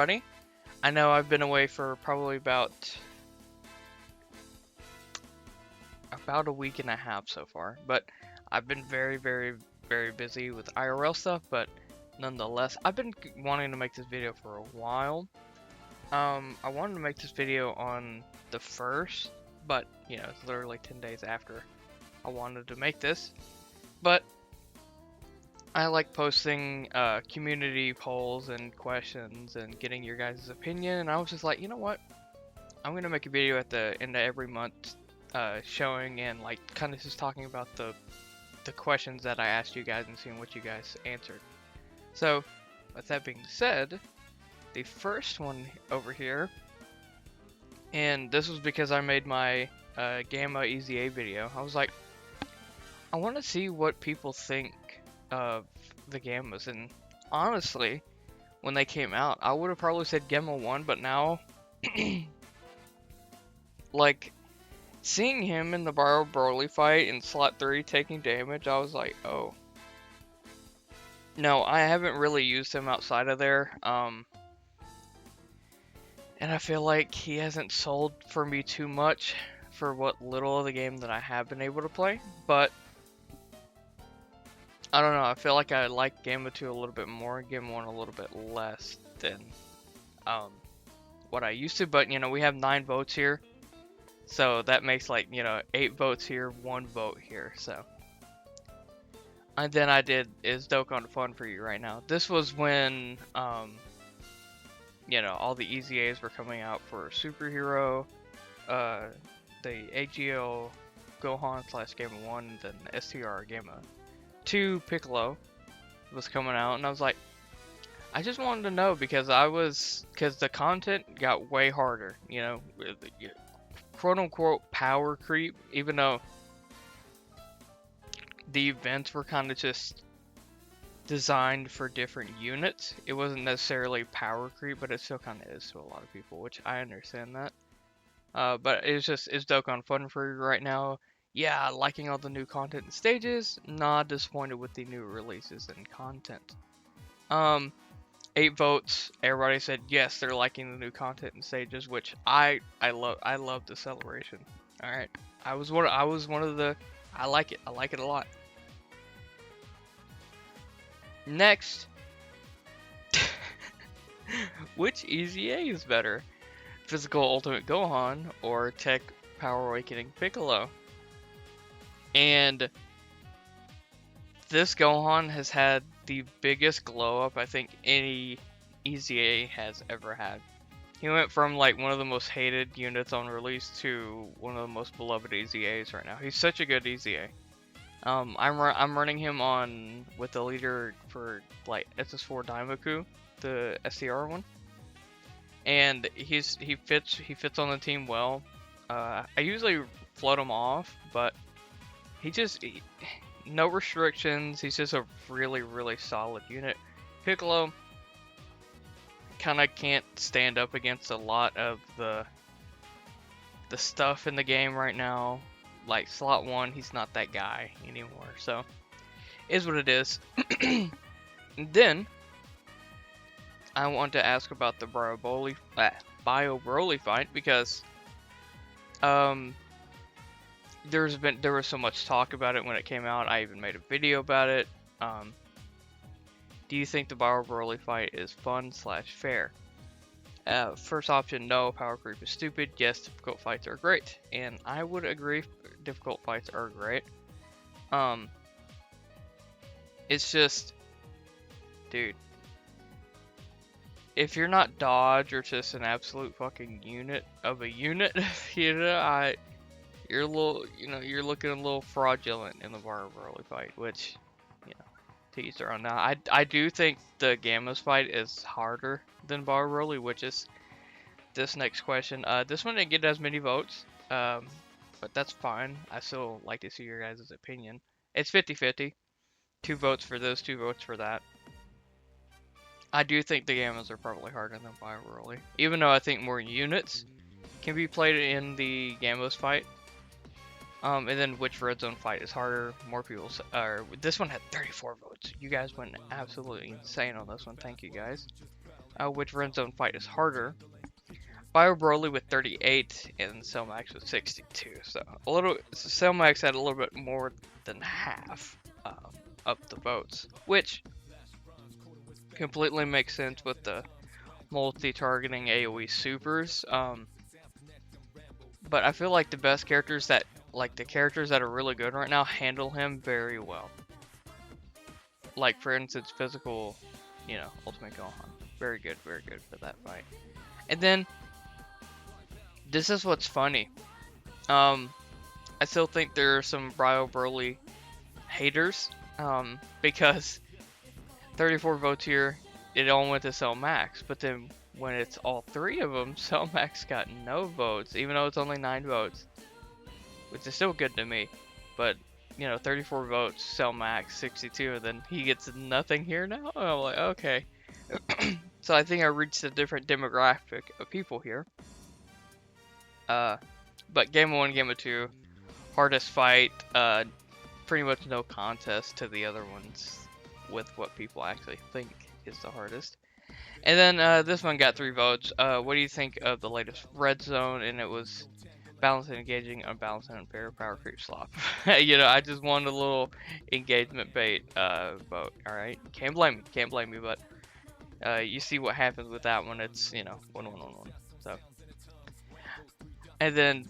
everybody. I know I've been away for probably about a week and a half so far, but I've been very busy with IRL stuff, but nonetheless, I've been wanting to make this video for a while. I wanted to make this video on the 1st, but, you know, it's literally 10 days after I wanted to make this. But I like posting community polls and questions and getting your guys' opinion, and I was just like, you know what? I'm gonna make a video at the end of every month showing and like kind of just talking about the questions that I asked you guys and seeing what you guys answered. So, with that being said, the first one over here, and this was because I made my Gamma EZA video. I was like, I want to see what people think of the Gammas, and honestly, when they came out, I would have probably said Gamma 1, but now, like, seeing him in the Broly fight in slot 3 taking damage, I was like, oh. No, I haven't really used him outside of there, and I feel like he hasn't sold for me too much for what little of the game that I have been able to play, but I don't know, I feel like I like Gamma 2 a little bit more, Gamma 1 a little bit less than what I used to, but you know, we have 9 votes here, so that makes like, you know, 8 votes here, 1 vote here, so. And then I did Is Dokkan Fun for You right now. This was when, you know, all the EZAs were coming out for Superhero, the AGL Gohan / Gamma 1, then the STR Gamma 2 Piccolo was coming out, and I was like, I just wanted to know because the content got way harder, you know, quote unquote power creep, even though the events were kind of just designed for different units. It wasn't necessarily power creep, but it still kind of is to a lot of people, which I understand that. But it's Dokkan Fun for you right now. Yeah, liking all the new content and stages. Not disappointed with the new releases and content. 8 votes. Everybody said yes, they're liking the new content and stages, which I love the celebration. All right, I was one of the. I like it. I like it a lot. Next, which EZA is better? Physical Ultimate Gohan or Tech Power Awakening Piccolo? And this Gohan has had the biggest glow up I think any EZA has ever had. He went from like one of the most hated units on release to one of the most beloved EZAs right now. He's such a good EZA. I'm running him on with the leader for like SS4 Daimaku, the STR one, and he fits on the team well. I usually float him off, but no restrictions. He's just a really solid unit. Piccolo kind of can't stand up against a lot of the stuff in the game right now. Like slot 1, he's not that guy anymore. So, is what it is. Then I want to ask about the Bio Broly fight because there was so much talk about it when it came out. I even made a video about it. Do you think the Bio Broly fight is fun / fair? First option, no, power creep is stupid. Yes, difficult fights are great, and I would agree. Difficult fights are great. It's just, dude, if you're not dodge or just an absolute fucking unit of a unit, you know, you're a little, you know, you're looking a little fraudulent in the Bio Broly fight, which, you know, to each their own. Now, I do think the Gamma's fight is harder than Bio Broly, which is this next question. This one didn't get as many votes, but that's fine. I still like to see your guys' opinion. It's 50-50. 2 votes for this, 2 votes for that. I do think the Gammas are probably harder than Bio Broly, even though I think more units can be played in the Gamma's fight. And then which red zone fight is harder? More people. This one had 34 votes. You guys went absolutely insane on this one. Thank you guys. Which red zone fight is harder? Bio Broly with 38 and Cellmax with 62. So Cellmax had a little bit more than half of the votes, which completely makes sense with the multi-targeting AoE supers. But I feel like the best characters that, like the characters that are really good right now, handle him very well. Like for instance, physical, Ultimate Gohan. Very good for that fight. And then, this is what's funny. I still think there are some Bio Broly haters. Because 34 votes here, it all went to Cell Max. But then when it's all three of them, Cell Max got no votes, even though it's only 9 votes. Which is still good to me. But, 34 votes, Cell Max, 62, and then he gets nothing here now? I'm like, okay. So I think I reached a different demographic of people here. But Game of 1, Game of 2, hardest fight, pretty much no contest to the other ones with what people actually think is the hardest. And then this one got 3 votes. What do you think of the latest Red Zone? And it was balanced and engaging, unbalanced and unfair, power creep slop. I just wanted a little engagement bait vote. Alright, can't blame me, but you see what happens with that one. It's 1-1-1-1. So, and then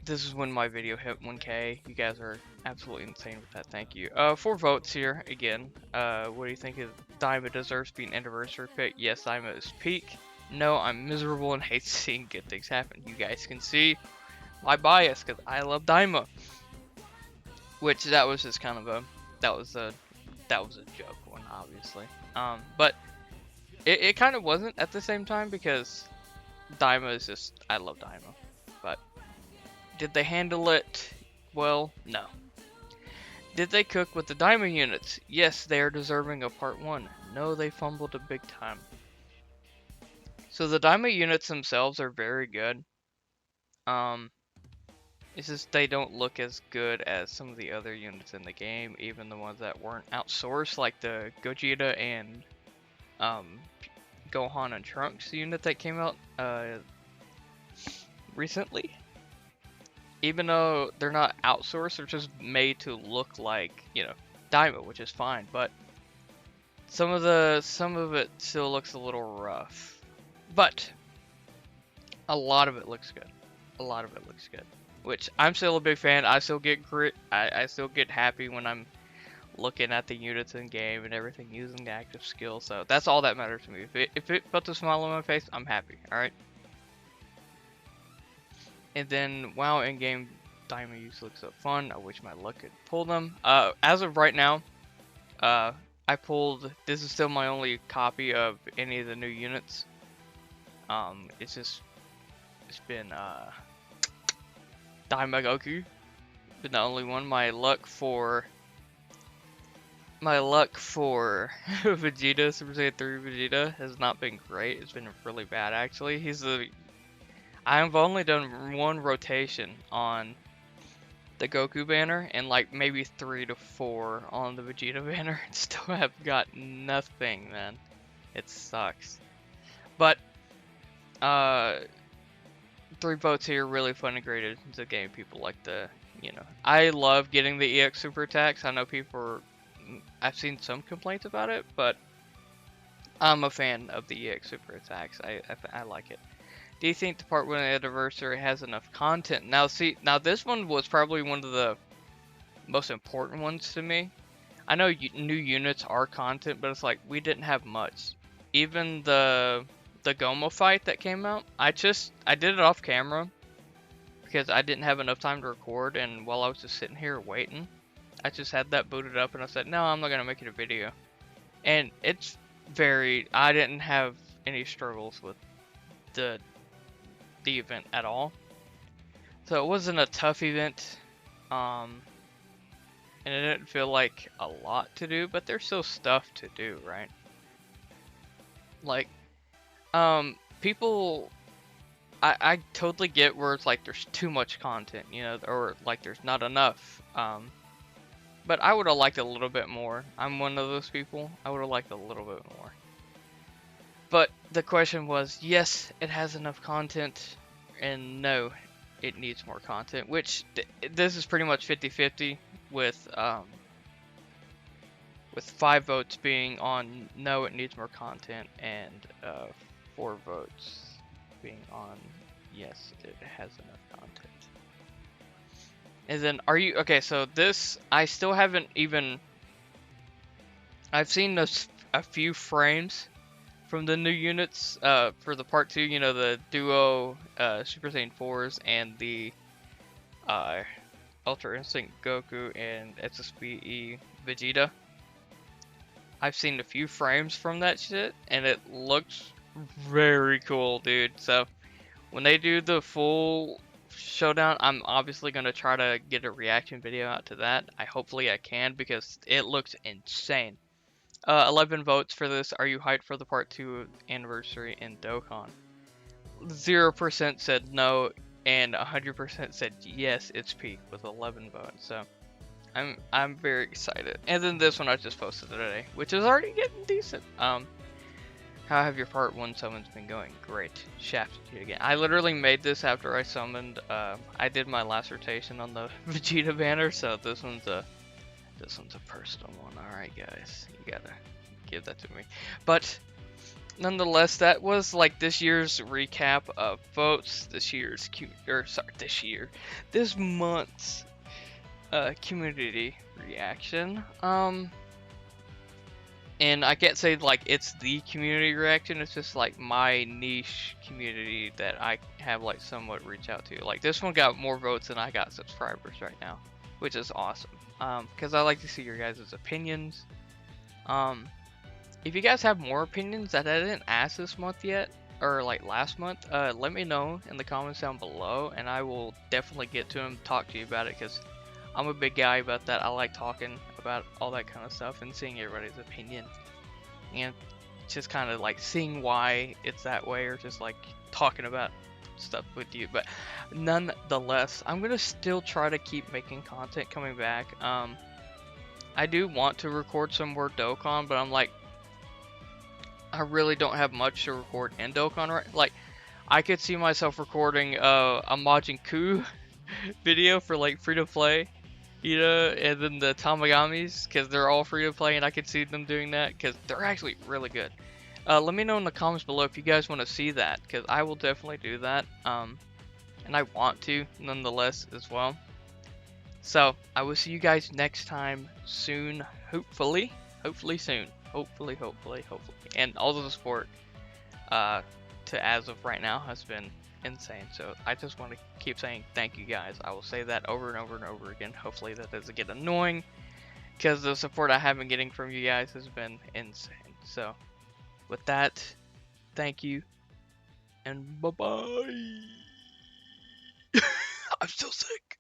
this is when my video hit 1K. You guys are absolutely insane with that. Thank you. 4 votes here again. What do you think of Daima deserves to be an anniversary pick? Yes, Daima is peak. No, I'm miserable and hate seeing good things happen. You guys can see my bias because I love Daima. Which that was just kind of that was a joke one, obviously. But it kind of wasn't at the same time because Daima is just, I love Daima. But did they handle it well? No. Did they cook with the Daima units? Yes, they are deserving of part 1. No, they fumbled a big time. So the Daima units themselves are very good. It's just they don't look as good as some of the other units in the game, even the ones that weren't outsourced, like the Gogeta and Gohan and Trunks unit that came out recently. Even though they're not outsourced, they're just made to look like, Daima, which is fine, but some of it still looks a little rough. But a lot of it looks good. Which I'm still a big fan. I still get I still get happy when I'm looking at the units in game and everything using the active skill. So that's all that matters to me. If it puts a smile on my face, I'm happy. All right. And then wow, in-game Daima use looks so fun. I wish my luck could pull them. As of right now, I pulled. This is still my only copy of any of the new units. It's been Daima Goku. Been the only one. My luck for Vegeta, Super Saiyan 3 Vegeta has not been great. It's been really bad actually. I've only done 1 rotation on the Goku banner and like maybe 3 to 4 on the Vegeta banner and still have got nothing, man. It sucks. But 3 votes here, really fun and great into the game. People like I love getting the EX super attacks. I know I've seen some complaints about it, but I'm a fan of the EX super attacks. I like it. Do you think the part 1 anniversary has enough content? Now this one was probably one of the most important ones to me. I know new units are content, but it's like we didn't have much. Even the Goma fight that came out, I did it off camera because I didn't have enough time to record, and while I was just sitting here waiting, I just had that booted up and I said, no, I'm not gonna make it a video. And I didn't have any struggles with the event at all. So it wasn't a tough event. And it didn't feel like a lot to do, but there's still stuff to do, right? Like, people I totally get where it's like there's too much content, or like there's not enough. But I would have liked a little bit more. I'm one of those people. I would have liked a little bit more. But the question was, yes, it has enough content, and no, it needs more content. Which this is pretty much 50-50 with 5 votes being on no, it needs more content, and 4 votes being on yes, it has enough content. And then, are you okay? So this, I still haven't even. I've seen a few frames from the new units for the part 2. The duo Super Saiyan 4s and the Ultra Instinct Goku and SSBE Vegeta. I've seen a few frames from that shit, and it looks very cool, dude. So when they do the full showdown, I'm obviously gonna try to get a reaction video out to that. Hopefully I can, because it looks insane. 11 votes for this. Are you hyped for the part 2 anniversary in Dokkan? 0% said no, and 100% said yes, it's P, with 11 votes. So I'm very excited. And then this one I just posted today, which is already getting decent. How have your part 1 summons been going? Great. Shafted you again. I literally made this after I summoned. I did my last rotation on the Vegeta banner, so this one's a personal one. All right, guys, you gotta give that to me. But nonetheless, that was like this year's recap of votes. This month's community reaction. And I can't say like it's the community reaction, it's just like my niche community that I have like somewhat reach out to. Like this one got more votes than I got subscribers right now, which is awesome. Because I like to see your guys' opinions. If you guys have more opinions that I didn't ask this month yet, or like last month, let me know in the comments down below, and I will definitely get to them, talk to you about it, because I'm a big guy about that. I like talking about all that kind of stuff and seeing everybody's opinion, and just kind of like seeing why it's that way, or just like talking about stuff with you. But nonetheless, I'm gonna still try to keep making content coming back. I do want to record some more Dokkan, but I'm like, I really don't have much to record in Dokkan, right? Like, I could see myself recording a Majin Ku video for like free to play, and then the Tamagamis, because they're all free to play, and I could see them doing that because they're actually really good. Let me know in the comments below if you guys want to see that, because I will definitely do that. And I want to nonetheless as well. So I will see you guys next time soon, hopefully soon, hopefully. And all the support to as of right now has been insane. So I just want to keep saying thank you guys. I will say that over and over and over again. Hopefully that doesn't get annoying, because the support I have been getting from you guys has been insane. So with that, thank you, and bye bye. I'm still sick.